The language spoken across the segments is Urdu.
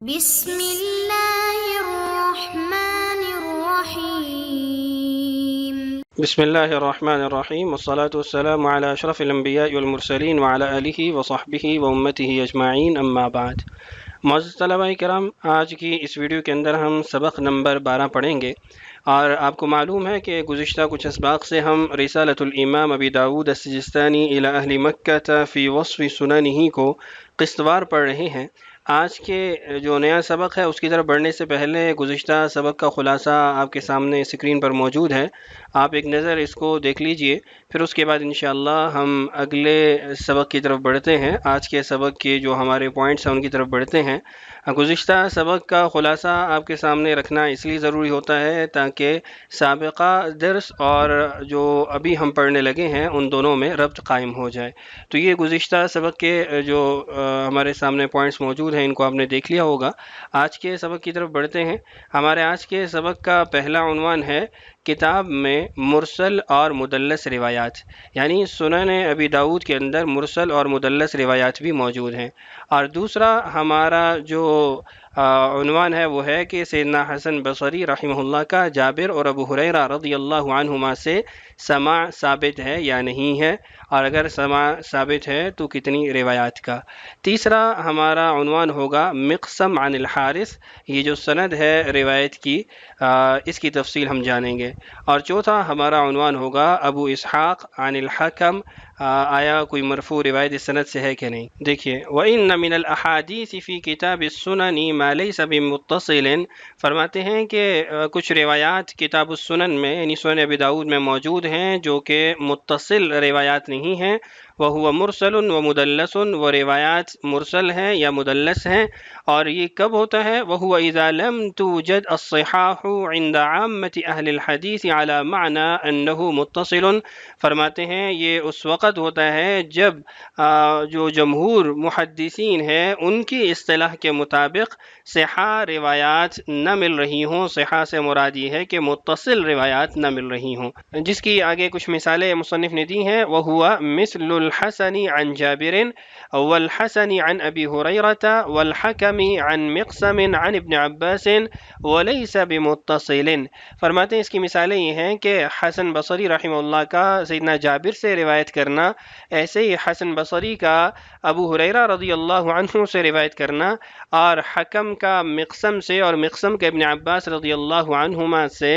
بسم اللہ الرحمن الرحیم۔ بسم اللہ الرحمن الرحیم والصلاة والسلام علی اشرف الانبیاء والمرسلین وعلی آلہ وصحبہ وامتہ اجمعین، اما بعد۔ معزز طلبہ کرام، آج کی اس ویڈیو کے اندر ہم سبق نمبر 12 پڑھیں گے، اور آپ کو معلوم ہے کہ گزشتہ کچھ اسباق سے ہم رسالۃ الامام ابی داود السجستانی الی اہل مکہ فی وصف سننہ کو قسط وار پڑھ رہے ہیں۔ آج کے جو نیا سبق ہے اس کی طرف بڑھنے سے پہلے گزشتہ سبق کا خلاصہ آپ کے سامنے اسکرین پر موجود ہے، آپ ایک نظر اس کو دیکھ لیجئے، پھر اس کے بعد انشاءاللہ ہم اگلے سبق کی طرف بڑھتے ہیں۔ آج کے سبق کے جو ہمارے پوائنٹس ہیں ان کی طرف بڑھتے ہیں۔ گزشتہ سبق کا خلاصہ آپ کے سامنے رکھنا اس لیے ضروری ہوتا ہے تاکہ سابقہ درس اور جو ابھی ہم پڑھنے لگے ہیں ان دونوں میں ربط قائم ہو جائے۔ تو یہ گزشتہ سبق کے جو ہمارے سامنے پوائنٹس موجود ہیں ان کو آپ نے دیکھ لیا ہوگا۔ آج کے سبق کی طرف بڑھتے ہیں۔ ہمارے آج کے سبق کا پہلا عنوان ہے کتاب میں مرسل اور مدلس روایات، یعنی سنن ابی داود کے اندر مرسل اور مدلس روایات بھی موجود ہیں۔ اور دوسرا ہمارا جو عنوان ہے وہ ہے کہ سیدنا حسن بصری رحمہ اللہ کا جابر اور ابو ہریرہ رضی اللہ عنہما سے سماع ثابت ہے یا نہیں ہے، اور اگر سماع ثابت ہے تو کتنی روایات کا۔ تیسرا ہمارا عنوان ہوگا مقسم عن الحارث، یہ جو سند ہے روایت کی اس کی تفصیل ہم جانیں گے۔ اور چوتھا ہمارا عنوان ہوگا ابو اسحاق عن الحکم، آیا کوئی مرفوع روایت اس سند سے ہے کہ نہیں۔ دیکھیے، وَإِنَّ مِنَ الْأَحَادِيثِ فِي كِتَابِ السُّنَنِ مَا لَيْسَ بِمُتَّصِلٍ، فرماتے ہیں کہ کچھ روایات کتاب السنن میں یعنی سنن ابی داود میں موجود ہیں جو کہ متصل روایات نہیں ہیں۔ وَهُوَ مُرسَلٌ وَمُدَلَّسٌ، وہ روایات مرسل ہیں یا مدلس ہیں، اور یہ کب ہوتا ہے؟ وَهُوَ إِذَا لَمْ تُوجَدْ الصِّحَاحُ عِنْدَ عَامَّةِ أَهْلِ الْحَدِيثِ عَلَى مَعْنَى أَنَّهُ مُتَّصِلٌ، فرماتے ہیں یہ اس وقت ہوتا ہے جب جو جمہور محدثین ہیں ان کی اصطلاح کے مطابق صحیح روایات نہ مل رہی ہوں۔ صحیح سے مراد یہ ہے کہ متصل روایات نہ مل رہی ہوں، جس کی آگے کچھ مثالیں مصنف نے دی ہیں۔ وَهُوَ مِثْلُ الْحَسَنِ عَنْ جَابِرٍ وَالْحَسَنِ عَنْ أَبِي هُرَيْرَةَ وَالْحَكَمِ عَنْ مِقْسَمٍ عَنْ ابْنِ عَبَّاسٍ وَلَيْسَ بِمُتَّصِلٍ، فرماتے ہیں اس کی مثالیں یہ ہیں کہ حسن بصری رحمہ اللہ کا سیدنا جابر سے روایت کرنا، ایسے ہی حسن بصری کا ابو ہریرہ رضی اللہ عنہ سے روایت کرنا، اور حکم کا مقسم سے اور مقسم کے ابن عباس رضی اللہ عنہما سے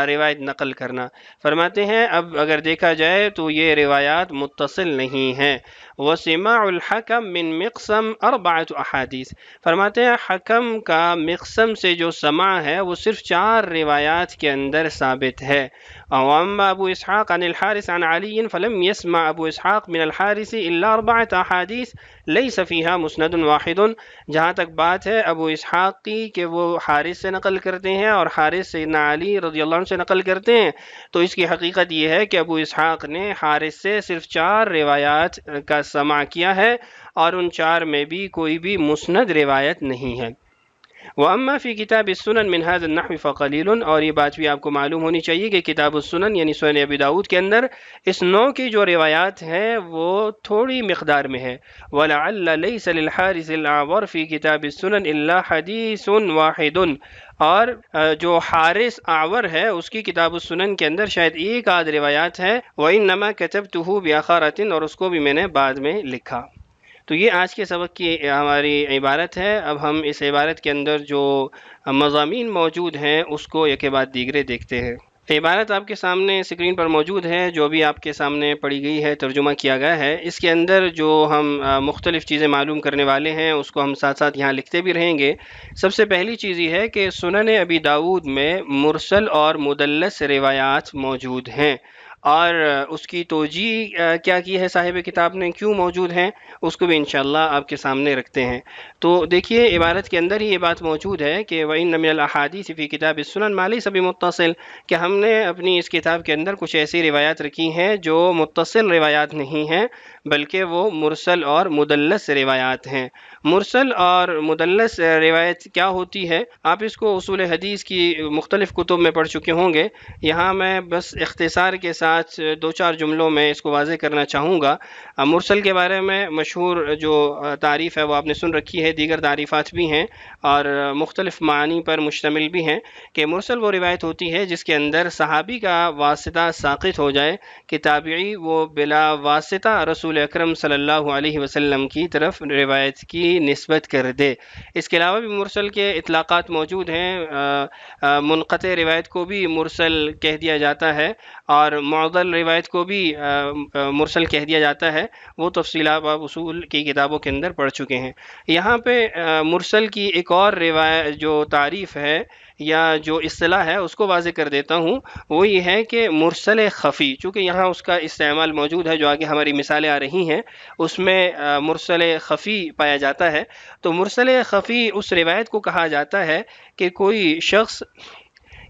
روایت نقل کرنا۔ فرماتے ہیں اب اگر دیکھا جائے تو یہ روایات متصل نہیں ہیں۔ وَسِمَاعُ الْحَكَمْ مِن مِقْسَمْ أَرْبَعَةُ أَحَادِيث، فرماتے ہیں حکم کا مقسم سے جو سماع ہے وہ صرف 4 روایات کے اندر ثابت ہے۔ وَأَمَّا أَبُو إِسْحَاقَ عَنِ الْحَارِثِ عَنْ عَلِيٍّ فَلَمْ يَسْمَعْ أَبُو إِسْحَاقَ مِنَ الْحَارِثِ إِلَّا 4 أحاديث لَيْسَ فِيهَا مُسْنَدٌ واحد، جہاں تک بات ہے ابو اسحاق کی کہ وہ حارث سے نقل کرتے ہیں اور حارث سیدنا علی رضی اللہ عنہ سے نقل کرتے ہیں، تو اس کی حقیقت یہ ہے کہ ابو اسحاق نے حارث سے صرف 4 روایات کا سماع کیا ہے، اور ان 4 میں بھی کوئی بھی مسند روایت نہیں ہے۔ وَأَمَّا فِي كِتَابِ السُّنَن مِنْ هَذَا النَّحْوِ فَقَلِيلٌ، اور یہ بات بھی آپ کو معلوم ہونی چاہیے کہ کتاب السنن یعنی سنن ابی داود کے اندر اس نوع کی جو روایات ہیں وہ تھوڑی مقدار میں ہے۔ وَلَعَلَّ لَيْسَ لِلْحَارِثِ الْأَعْوَرِ فِي كِتَابِ السُّنَن إِلَّا حَدِيثٌ وَاحِدٌ، اور جو حارث اعور ہے اس کی کتاب السنن کے اندر شاید ایک آدھ روایات ہے۔ وَإِنَّمَا كَتَبْتُهُ بِآخَرَةٍ، اور اس کو بھی میں نے بعد میں لکھا۔ تو یہ آج کے سبق کی ہماری عبارت ہے۔ اب ہم اس عبارت کے اندر جو مضامین موجود ہیں اس کو ایک بعد دیگرے دیکھتے ہیں۔ عبارت آپ کے سامنے اسکرین پر موجود ہے، جو بھی آپ کے سامنے پڑھی گئی ہے، ترجمہ کیا گیا ہے۔ اس کے اندر جو ہم مختلف چیزیں معلوم کرنے والے ہیں اس کو ہم ساتھ ساتھ یہاں لکھتے بھی رہیں گے۔ سب سے پہلی چیز یہ ہے کہ سنن ابی داود میں مرسل اور مدلس روایات موجود ہیں، اور اس کی توجیہ کیا کی ہے صاحب کتاب نے، کیوں موجود ہیں، اس کو بھی انشاءاللہ آپ کے سامنے رکھتے ہیں۔ تو دیکھیے عبارت کے اندر ہی یہ بات موجود ہے کہ وَإِنَّ مِنَ الْأَحَادِيثِ فِي كِتَابِ السُّنَن مَا لَيْسَ بِمُتَّصِلٍ، کہ ہم نے اپنی اس کتاب کے اندر کچھ ایسی روایات رکھی ہیں جو متصل روایات نہیں ہیں بلکہ وہ مرسل اور مدلس روایات ہیں۔ مرسل اور مدلس روایت کیا ہوتی ہے؟ آپ اس کو اصول حدیث کی مختلف کتب میں پڑھ چکے ہوں گے، یہاں میں بس اختصار کے ساتھ ساتھ دو چار جملوں میں اس کو واضح کرنا چاہوں گا۔ مرسل کے بارے میں مشہور جو تعریف ہے وہ آپ نے سن رکھی ہے، دیگر تعریفات بھی ہیں اور مختلف معانی پر مشتمل بھی ہیں کہ مرسل وہ روایت ہوتی ہے جس کے اندر صحابی کا واسطہ ساقط ہو جائے کہ تابعی وہ بلا واسطہ رسول اکرم صلی اللہ علیہ وسلم کی طرف روایت کی نسبت کر دے۔ اس کے علاوہ بھی مرسل کے اطلاقات موجود ہیں، منقطع روایت کو بھی مرسل کہہ دیا جاتا ہے اور معضل روایت کو بھی مرسل کہہ دیا جاتا ہے، وہ تفصیلات آپ اصول کی کتابوں کے اندر پڑھ چکے ہیں۔ یہاں پہ مرسل کی ایک اور روایت جو تعریف ہے یا جو اصطلاح ہے اس کو واضح کر دیتا ہوں، وہ یہ ہے کہ مرسل خفی، چونکہ یہاں اس کا استعمال موجود ہے جو آگے ہماری مثالیں آ رہی ہیں اس میں مرسل خفی پایا جاتا ہے۔ تو مرسل خفی اس روایت کو کہا جاتا ہے کہ کوئی شخص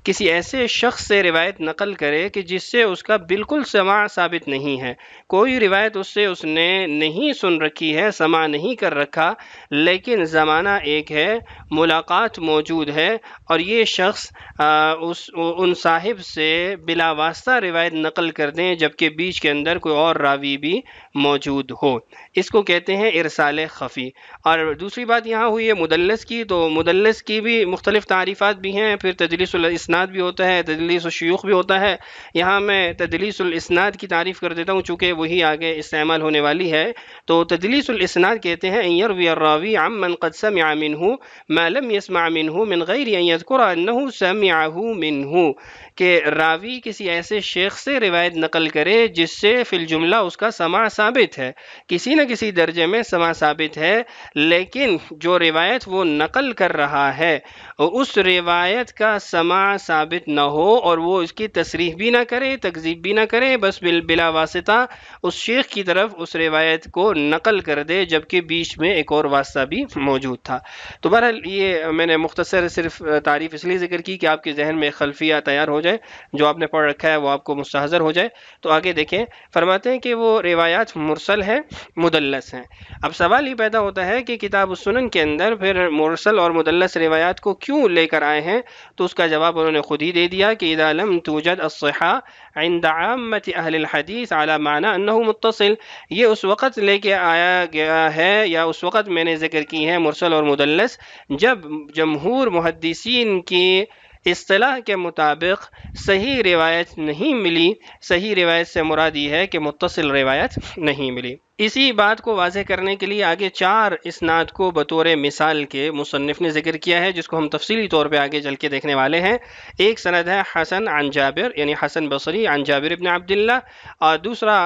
کسی ایسے شخص سے روایت نقل کرے کہ جس سے اس کا بالکل سماع ثابت نہیں ہے، کوئی روایت اس سے اس نے نہیں سن رکھی ہے، سماع نہیں کر رکھا، لیکن زمانہ ایک ہے، ملاقات موجود ہے اور یہ شخص ان صاحب سے بلا واسطہ روایت نقل کر دیں جبکہ بیچ کے اندر کوئی اور راوی بھی موجود ہو، اس کو کہتے ہیں ارسال خفی۔ اور دوسری بات یہاں ہوئی ہے مدلس کی، تو مدلس کی بھی مختلف تعریفات بھی ہیں، پھر تدلیس الاسناد بھی ہوتا ہے، تدلیس الشیوخ بھی ہوتا ہے۔ یہاں میں تدلیس الاسناد کی تعریف کر دیتا ہوں چونکہ وہی آگے استعمال ہونے والی ہے۔ تو تدلیس الاسناد کہتے ہیں ان یروی الراوی عمن قد سمع منہ ما لم يسمع منہ من غیر ان یذکر انہ سمعہ منہ، کہ راوی کسی ایسے شیخ سے روایت نقل کرے جس سے فی الجملہ اس کا سماع ثابت ہے، کسی نہ کسی درجے میں سماع ثابت ہے، لیکن جو روایت وہ نقل کر رہا ہے اس روایت کا سماع ثابت نہ ہو اور وہ اس کی تصریح بھی نہ کرے، تکذیب بھی نہ کرے، بس بلا واسطہ اس شیخ کی طرف اس روایت کو نقل کر دے جبکہ بیچ میں ایک اور واسطہ بھی موجود تھا۔ تو بہرحال یہ میں نے مختصر صرف تعریف اس لیے ذکر کی کہ آپ کے ذہن میں خلفیہ تیار ہو جائے، جو آپ نے پڑھ رکھا ہے وہ آپ کو مستحضر ہو جائے۔ تو آگے دیکھیں، فرماتے ہیں کہ وہ روایات مرسل ہیں، مدلس ہیں۔ اب سوال یہ پیدا ہوتا ہے کہ کتاب السنن کے اندر پھر مرسل اور مدلس روایات کو کیوں لے کر آئے ہیں؟ تو اس کا جواب انہوں نے خود ہی دے دیا کہ اذا لم توجد الصحہ عند عامت اہل الحدیث على معنی انہ متصل، یہ اس وقت لے کے آیا گیا ہے یا اس وقت میں نے ذکر کی ہے مرسل اور مدلس جب جمہور محدثین کی اصطلاح کے مطابق صحیح روایت نہیں ملی۔ صحیح روایت سے مراد یہ ہے کہ متصل روایت نہیں ملی۔ اسی بات کو واضح کرنے کے لیے آگے 4 اسناد کو بطور مثال کے مصنف نے ذکر کیا ہے جس کو ہم تفصیلی طور پہ آگے چل کے دیکھنے والے ہیں۔ ایک سند ہے حسن عن جابر، یعنی حسن بصری عن جابر ابن عبداللہ، اور دوسرا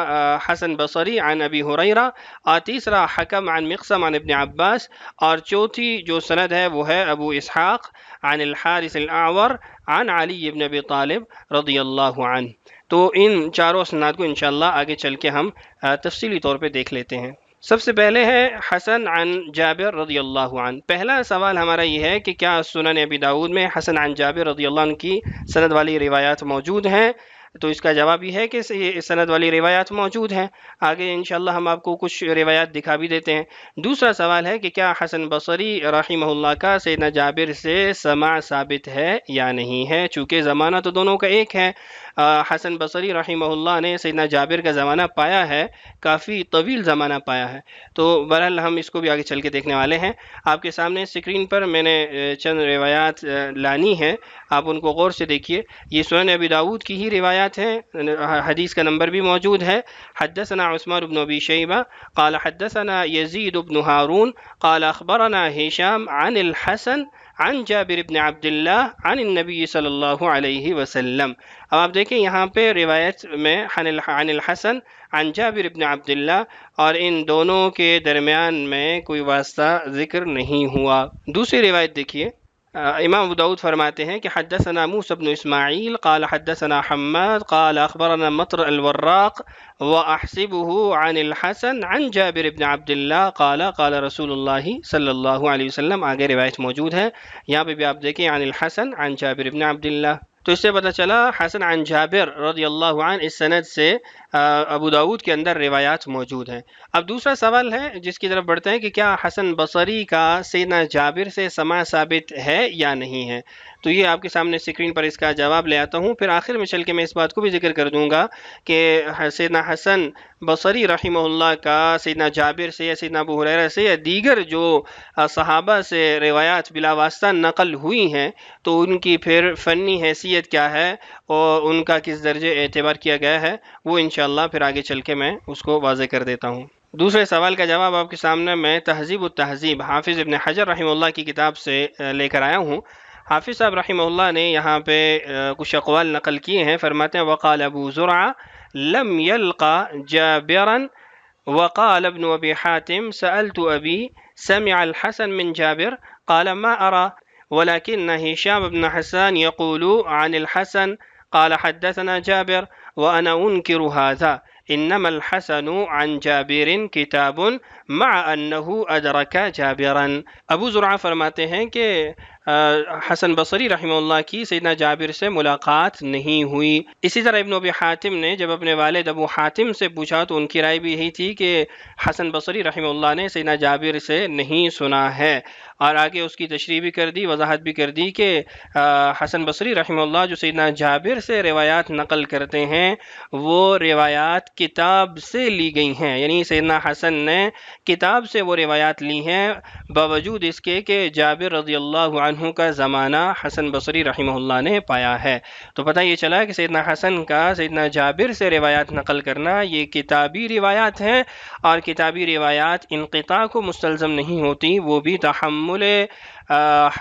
حسن بصری عن ابی ہریرہ، اور تیسرا حکم عن مقسم عن ابن عباس، اور چوتھی جو سند ہے وہ ہے ابو اسحاق عن الحارث الاعور عن علی ابن ابی طالب رضی اللہ عنہ۔ تو ان چاروں اسناد کو انشاءاللہ آگے چل کے ہم تفصیلی طور پہ دیکھ لیتے ہیں۔ سب سے پہلے ہے حسن عن جابر رضی اللہ عنہ۔ پہلا سوال ہمارا یہ ہے کہ کیا سنن ابی داؤد میں حسن عن جابر رضی اللہ عنہ کی سند والی روایات موجود ہیں؟ تو اس کا جواب یہ ہے کہ یہ سند والی روایات موجود ہیں۔ آگے انشاءاللہ ہم آپ کو کچھ روایات دکھا بھی دیتے ہیں۔ دوسرا سوال ہے کہ کیا حسن بصری رحمہ اللہ کا سیدنا جابر سے سماع ثابت ہے یا نہیں ہے، چونکہ زمانہ تو دونوں کا ایک ہے۔ حسن بصری رحمہ اللہ نے سیدنا جابر کا زمانہ پایا ہے، کافی طویل زمانہ پایا ہے۔ تو بہرحال ہم اس کو بھی آگے چل کے دیکھنے والے ہیں۔ آپ کے سامنے اسکرین پر میں نے چند روایات لانی ہیں، آپ ان کو غور سے دیکھیے۔ یہ سنن ابی داؤد کی ہی روایات ہیں، حدیث کا نمبر بھی موجود ہے۔ حدثنا عثمان بن ابی شیبہ قال حدثنا یزید بن ہارون قال اخبرنا ہشام عن الحسن عن جابر بن عبداللہ عن النبی صلی اللہ علیہ وسلم۔ اب آپ دیکھیں یہاں پہ روایت میں عن الحسن عن جابر بن عبداللہ، اور ان دونوں کے درمیان میں کوئی واسطہ ذکر نہیں ہوا۔ دوسری روایت دیکھیے، امام ابو داؤد فرماتے ہیں کہ حدثنا موسى بن اسماعیل قال حدثنا حماد قال اخبرنا مطر الوراق واحسبه عن الحسن عن جابر بن عبداللہ قال قال رسول اللہ صلی اللہ علیہ وسلم۔ آگے روایت موجود ہے، یہاں پہ بھی آپ دیکھیں عن الحسن عن جابر بن عبداللہ۔ تو اس سے پتہ چلا حسن عن جابر رضی اللہ عنہ اس سند سے ابو داود کے اندر روایات موجود ہیں۔ اب دوسرا سوال ہے جس کی طرف بڑھتے ہیں کہ کیا حسن بصری کا سیدنا جابر سے سماع ثابت ہے یا نہیں ہے؟ تو یہ آپ کے سامنے اسکرین پر اس کا جواب لے آتا ہوں، پھر آخر میں چل کے میں اس بات کو بھی ذکر کر دوں گا کہ سیدنا حسن بصری رحمہ اللہ کا سیدنا جابر سے یا سیدنا ابو ہریرہ سے یا دیگر جو صحابہ سے روایات بلا واسطہ نقل ہوئی ہیں تو ان کی پھر فنی حیثیت کیا ہے اور ان کا کس درجے اعتبار کیا گیا ہے، وہ انشاءاللہ پھر آگے چل کے میں اس کو واضح کر دیتا ہوں۔ دوسرے سوال کا جواب آپ کے سامنے میں تہذیب التہذیب حافظ ابن حجر رحمہ اللہ کی کتاب سے لے کر آیا ہوں۔ حافظ صاحب رحمہ اللہ نے یہاں پہ کچھ اقوال نقل کیے ہیں، فرماتے ہیں وقال ابو زرعہ لم يلقى جابرا وقال ابن ابی حاتم سألت ابی سمع الحسن من جابر قال ما ارى ولكن هشام بن حسان يقول عن الحسن قال حدثنا جابر وانا انكر هذا انما الحسن عن جابر کتاب مع انه ادرک جابرا۔ ابو زرعہ فرماتے ہیں کہ حسن بصری رحمہ اللہ کی سیدنا جابر سے ملاقات نہیں ہوئی۔ اسی طرح ابن ابی حاتم نے جب اپنے والد ابو حاتم سے پوچھا تو ان کی رائے بھی یہی تھی کہ حسن بصری رحمہ اللہ نے سیدنا جابر سے نہیں سنا ہے، اور آگے اس کی تشریح بھی کر دی، وضاحت بھی کر دی کہ حسن بصری رحمہ اللہ جو سیدنا جابر سے روایات نقل کرتے ہیں وہ روایات کتاب سے لی گئی ہیں، یعنی سیدنا حسن نے کتاب سے وہ روایات لی ہیں باوجود اس کے کہ جابر رضی اللہ عنہ کا زمانہ حسن بصری رحمہ اللہ نے پایا ہے۔ تو پتہ یہ چلا کہ سیدنا حسن کا سیدنا جابر سے روایات نقل کرنا یہ کتابی روایات ہیں، اور کتابی روایات انقطاع کو مستلزم نہیں ہوتی، وہ بھی تحمل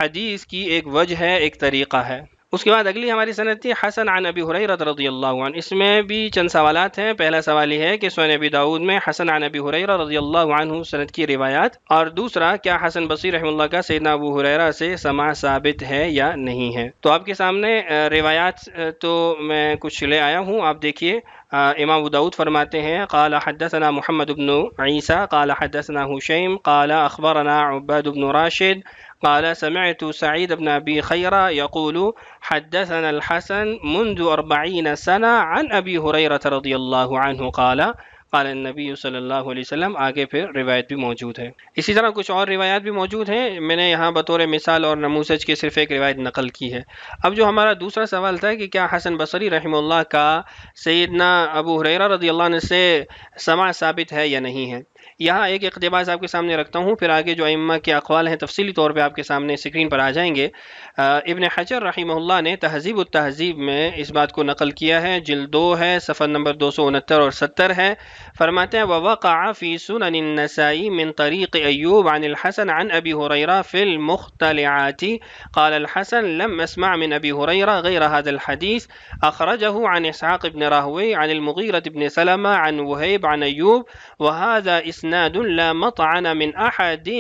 حدیث کی ایک وجہ ہے، ایک طریقہ ہے۔ اس کے بعد اگلی ہماری سند تھی حسن عن ابی ہریرہ رضی اللہ عنہ۔ اس میں بھی چند سوالات ہیں۔ پہلا سوال یہ ہے کہ سنن ابی داؤد میں حسن عن ابی ہریرہ رضی اللہ عنہ سند کی روایات، اور دوسرا کیا حسن بصری رحمہ اللہ کا سیدنا ابو ہریرہ سے سماع ثابت ہے یا نہیں ہے؟ تو آپ کے سامنے روایات تو میں کچھ لے آیا ہوں، آپ دیکھیے۔ امام ابو داؤد فرماتے ہیں قال حدثنا محمد بن عیسیٰ قال حدثنا حشیم قال اخبرنا عباد بن راشد قال سمعت سعید بن ابی خیرہ یقول حدثنا الحسن منذ 40 سنة عن ابی ہریرہ رضی اللہ عنہ قال قال النبی صلی اللہ علیہ وسلم، آگے پھر روایت بھی موجود ہے۔ اسی طرح کچھ اور روایات بھی موجود ہیں، میں نے یہاں بطور مثال اور نموذج کے صرف ایک روایت نقل کی ہے۔ اب جو ہمارا دوسرا سوال تھا کہ کیا حسن بصری رحمہ اللہ کا سیدنا ابو ہریرہ رضی اللہ عنہ سے سماع ثابت ہے یا نہیں ہے، یہاں ایک اقتباس آپ کے سامنے رکھتا ہوں، پھر آگے جو ائمہ کے اقوال ہیں تفصیلی طور پہ آپ کے سامنے اسکرین پر آ جائیں گے۔ ابن حجر رحمہ اللہ نے تہذیب التہذیب میں اس بات کو نقل کیا ہے، جلد 2 ہے، صفحہ نمبر 269 اور 70 ہے۔ فرماتے ہیں ووقع فی سنن النسائی من طریق ایوب عن الحسن عن ابی ہریرہ فی المختلعات قال الحسن لم اسمع من ابی ہریرہ غیر هذا الحدیث اخرجہ عن اسحاق بن راہوی عن المغیرۃ بن سلمہ عن وہیب عن ایوب وهذا اسناد لا مطعن من احد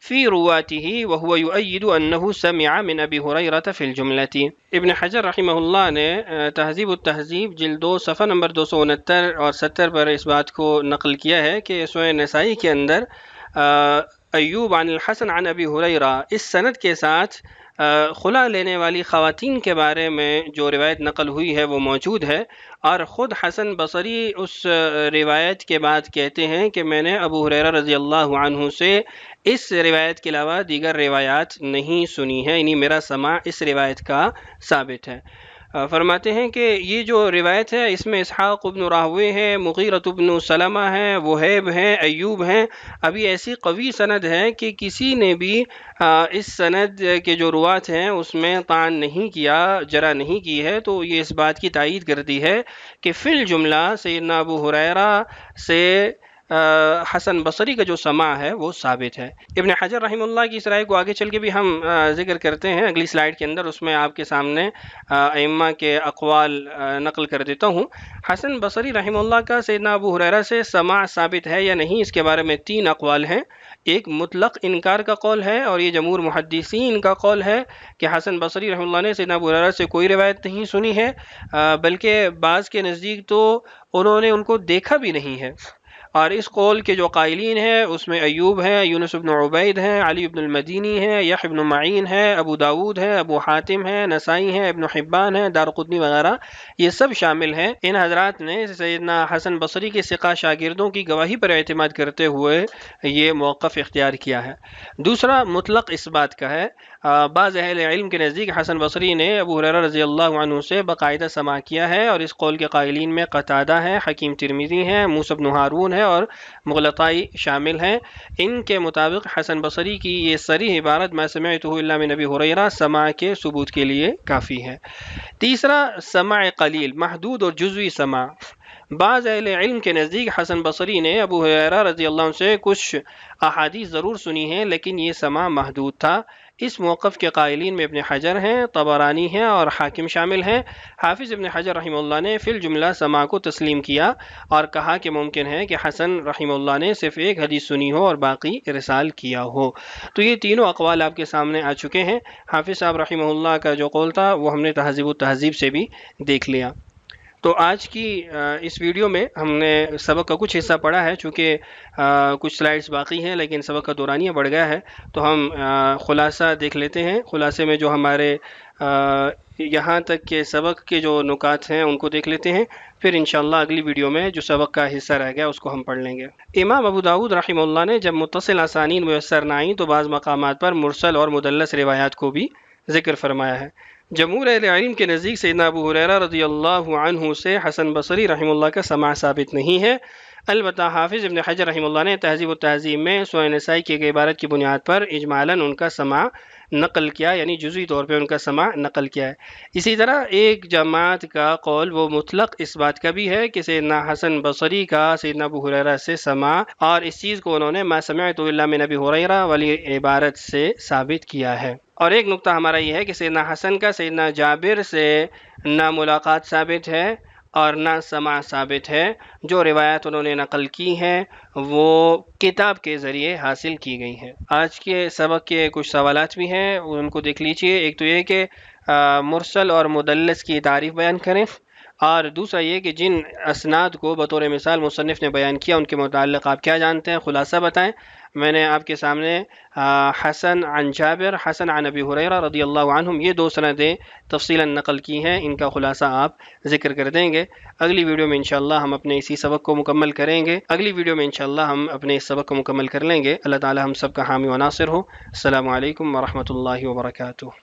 فی رواته وهو يؤيد انه سمع من ابی ہریرہ فی الجملة۔ ابن حجر رحمہ اللہ نے تہذیب التہذیب جلد 2 صفحہ نمبر 269 اور 70 پر اس بات کو نقل کیا ہے کہ سنن نسائی کے اندر ایوب عن الحسن عن ابی ہریرہ اس سند کے ساتھ خلا لینے والی خواتین کے بارے میں جو روایت نقل ہوئی ہے وہ موجود ہے، اور خود حسن بصری اس روایت کے بعد کہتے ہیں کہ میں نے ابو ہریرہ رضی اللہ عنہ سے اس روایت کے علاوہ دیگر روایات نہیں سنی ہے، یعنی میرا سماع اس روایت کا ثابت ہے۔ فرماتے ہیں کہ یہ جو روایت ہے اس میں اسحاق بن راہوی ہے، مغیرۃ بن سلمہ ہے، وہیب ہیں، ایوب ہیں، ابھی ایسی قوی سند ہے کہ کسی نے بھی اس سند کے جو روات ہیں اس میں طعن نہیں کیا، جرح نہیں کی ہے، تو یہ اس بات کی تائید کرتی ہے کہ فی الجملہ سیدنا ابو ہریرہ سے حسن بصری کا جو سماع ہے وہ ثابت ہے۔ ابن حجر رحمہ اللہ کی اس رائے کو آگے چل کے بھی ہم ذکر کرتے ہیں اگلی سلائیڈ کے اندر، اس میں آپ کے سامنے ائمہ کے اقوال نقل کر دیتا ہوں۔ حسن بصری رحمہ اللہ کا سیدنا ابو ہریرہ سے سماع ثابت ہے یا نہیں، اس کے بارے میں 3 اقوال ہیں۔ ایک مطلق انکار کا قول ہے، اور یہ جمہور محدثین کا قول ہے کہ حسن بصری رحمہ اللہ نے سیدنا ابو ہریرہ سے کوئی روایت نہیں سنی ہے، بلکہ بعض کے نزدیک تو انہوں نے ان کو دیکھا بھی نہیں ہے، اور اس قول کے جو قائلین ہیں اس میں ایوب ہے، یونس بن عبید ہے، علی بن المدینی ہے، یحیی بن معین ہے، ابو داود ہے، ابو حاتم ہے، نسائی ہے، ابن حبان ہے، دارقطنی وغیرہ، یہ سب شامل ہیں۔ ان حضرات نے سیدنا حسن بصری کے ثقہ شاگردوں کی گواہی پر اعتماد کرتے ہوئے یہ موقف اختیار کیا ہے۔ دوسرا مطلق اس بات کا ہے، بعض اہل علم کے نزدیک حسن بصری نے ابو ہریرہ رضی اللہ عنہ سے باقاعدہ سماع کیا ہے، اور اس قول کے قائلین میں قتادہ ہے، حکیم ترمذی ہے، موسیٰ بن ہارون ہے اور مغلطائی شامل ہیں۔ ان کے مطابق حسن بصری کی یہ صریح عبارت ما سمعتہ الا من ابی ہریرہ سماع کے ثبوت کے لیے کافی ہے۔ تیسرا سماع قلیل، محدود اور جزوی سماع۔ بعض اہل علم کے نزدیک حسن بصری نے ابو ہریرہ رضی اللہ عنہ سے کچھ احادیث ضرور سنی ہیں، لیکن یہ سماع محدود تھا۔ اس موقف کے قائلین میں ابن حجر ہیں، طبرانی ہیں اور حاکم شامل ہیں۔ حافظ ابن حجر رحمہ اللہ نے فی الجملہ سماع کو تسلیم کیا اور کہا کہ ممکن ہے کہ حسن رحمہ اللہ نے صرف ایک حدیث سنی ہو اور باقی ارسال کیا ہو۔ تو یہ تینوں اقوال آپ کے سامنے آ چکے ہیں۔ حافظ صاحب رحمہ اللہ کا جو قول تھا وہ ہم نے تہذیب و تہذیب سے بھی دیکھ لیا۔ تو آج کی اس ویڈیو میں ہم نے سبق کا کچھ حصہ پڑھا ہے، چونکہ کچھ سلائڈز باقی ہیں لیکن سبق کا دورانیہ بڑھ گیا ہے، تو ہم خلاصہ دیکھ لیتے ہیں۔ خلاصے میں جو ہمارے یہاں تک کے سبق کے جو نکات ہیں ان کو دیکھ لیتے ہیں، پھر انشاءاللہ اگلی ویڈیو میں جو سبق کا حصہ رہ گیا اس کو ہم پڑھ لیں گے۔ امام ابو داود رحمہ اللہ نے جب متصل اسانید میسر نہ آئیں تو بعض مقامات پر مرسل اور مدلس روایات کو بھی ذکر فرمایا ہے۔ جمہور اہل علم کے نزدیک سیدنا ابو ہریرہ رضی اللہ عنہ سے حسن بصری رحمہ اللہ کا سماع ثابت نہیں ہے۔ البتہ حافظ ابن حجر رحمہ اللہ نے تہذیب و تہذیب میں سنن نسائی کی ایک عبارت کی بنیاد پر اجمالاً ان کا سماع نقل کیا، یعنی جزوی طور پہ ان کا سماع نقل کیا ہے۔ اسی طرح ایک جماعت کا قول وہ مطلق اس بات کا بھی ہے کہ سیدنا حسن بصری کا سیدنا ابو ہریرہ سے سماع، اور اس چیز کو انہوں نے ما سمعت الا من ابی ہریرہ والی عبارت سے ثابت کیا ہے۔ اور ایک نقطہ ہمارا یہ ہے کہ سیدنا حسن کا سیدنا جابر سے نہ ملاقات ثابت ہے اور نہ سماع ثابت ہے۔ جو روایات انہوں نے نقل کی ہیں وہ کتاب کے ذریعے حاصل کی گئی ہیں۔ آج کے سبق کے کچھ سوالات بھی ہیں، ان کو دیکھ لیجئے۔ ایک تو یہ کہ مرسل اور مدلس کی تعریف بیان کریں، اور دوسرا یہ کہ جن اسناد کو بطور مثال مصنف نے بیان کیا ان کے متعلق آپ کیا جانتے ہیں، خلاصہ بتائیں۔ میں نے آپ کے سامنے حسن عن جابر، حسن عن ابی ہریرہ رضی اللہ عنہم، یہ دو سندیں تفصیلا نقل کی ہیں، ان کا خلاصہ آپ ذکر کر دیں گے۔ اگلی ویڈیو میں انشاءاللہ ہم اپنے اسی سبق کو مکمل کریں گے۔ اگلی ویڈیو میں انشاءاللہ ہم اپنے اس سبق کو مکمل کر لیں گے۔ اللہ تعالی ہم سب کا حامی و ناصر ہو۔ السلام علیکم ورحمۃ اللہ وبرکاتہ۔